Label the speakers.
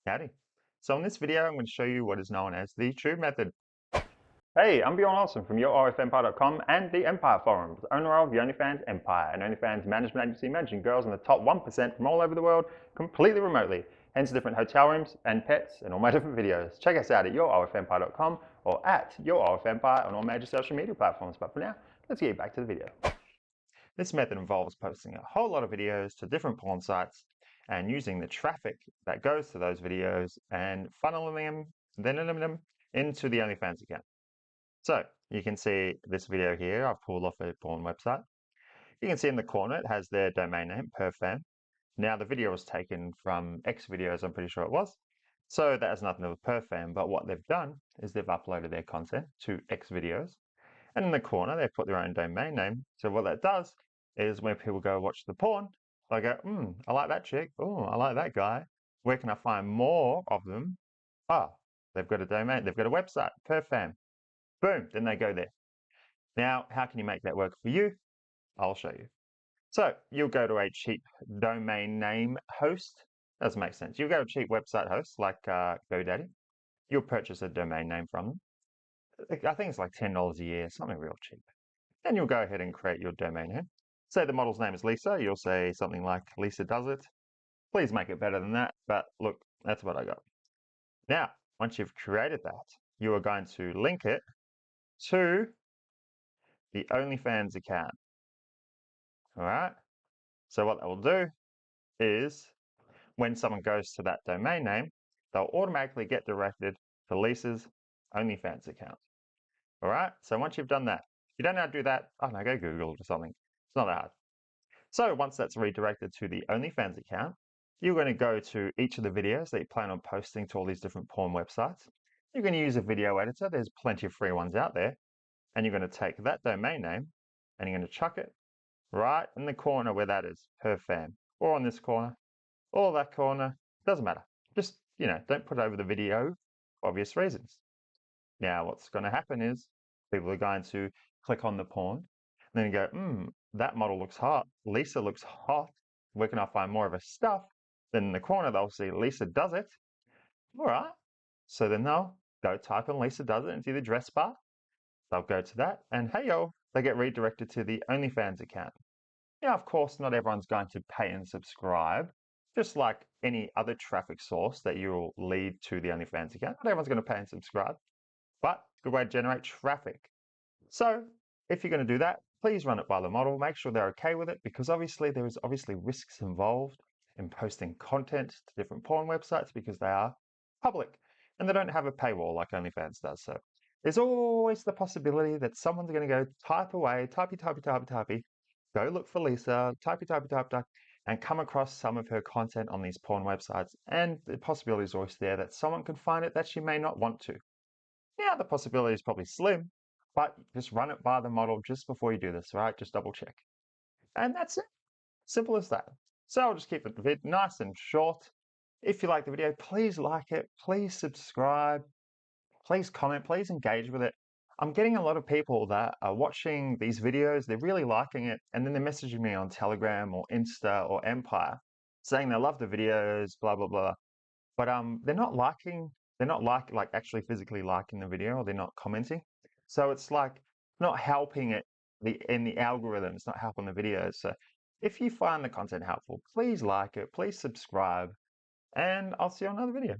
Speaker 1: Howdy. So in this video, I'm going to show you what is known as the tube method. Hey, I'm Bjorn Olsen from yourofempire.com and the Empire Forums, owner of the OnlyFans Empire, an OnlyFans management agency managing girls in the top 1% from all over the world, completely remotely, hence different hotel rooms and pets and all my different videos. Check us out at yourofempire.com or at yourofempire on all major social media platforms. But for now, let's get back to the video. This method involves posting a whole lot of videos to different porn sites and using the traffic that goes to those videos and funneling them into the OnlyFans account. So you can see this video here, I've pulled off a porn website. You can see in the corner, it has their domain name, perfam. Now the video was taken from X videos, I'm pretty sure it was. So that has nothing to do with perfam, but what they've done is they've uploaded their content to X videos. And in the corner, they put their own domain name. So what that does is when people go watch the porn, they go, I like that chick. Oh, I like that guy. Where can I find more of them? Ah, they've got a domain. They've got a website, perfam. Boom, then they go there. Now, how can you make that work for you? I'll show you. So you'll go to a cheap domain name host. Doesn't make sense. You'll go to a cheap website host like GoDaddy. You'll purchase a domain name from them. I think it's like $10 a year, something real cheap. Then you'll go ahead and create your domain name. Say the model's name is Lisa. You'll say something like Lisa does it. Please make it better than that. But look, that's what I got. Now, once you've created that, you are going to link it to the OnlyFans account. All right. So what that will do is when someone goes to that domain name, they'll automatically get directed to Lisa's OnlyFans account. All right. So once you've done that, you don't know how to do that. Oh no, go Google it or something. It's not hard. So once that's redirected to the OnlyFans account, you're going to go to each of the videos that you plan on posting to all these different porn websites. You're going to use a video editor. There's plenty of free ones out there. And you're going to take that domain name and you're going to chuck it right in the corner where that is, perfam, or on this corner, or that corner, doesn't matter. Just, don't put it over the video for obvious reasons. Now, what's going to happen is people are going to click on the porn and then go, that model looks hot. Lisa looks hot. Where can I find more of her stuff? Then in the corner, they'll see Lisa does it. All right. So then they'll go type in Lisa does it into the address bar. They'll go to that and hey, yo, they get redirected to the OnlyFans account. Now, of course, not everyone's going to pay and subscribe, just like any other traffic source that you will lead to the OnlyFans account. Not everyone's going to pay and subscribe, but good way to generate traffic. So if you're going to do that, please run it by the model. Make sure they're okay with it because obviously there is risks involved in posting content to different porn websites because they are public and they don't have a paywall like OnlyFans does. So there's always the possibility that someone's going to go type away, typey, go look for Lisa, type, and come across some of her content on these porn websites. And the possibility is always there that someone can find it that she may not want to. Now, the possibility is probably slim, but just run it by the model just before you do this, right? Just double check. And that's it. Simple as that. So I'll just keep the vid nice and short. If you like the video, please like it, please subscribe, please comment, please engage with it. I'm getting a lot of people that are watching these videos, they're really liking it, and then they're messaging me on Telegram or Insta or Empire saying they love the videos, blah, blah, blah. But they're not like actually physically liking the video or they're not commenting. So it's like not helping it in the algorithm, it's not helping the videos. So if you find the content helpful, please like it, please subscribe, and I'll see you on another video.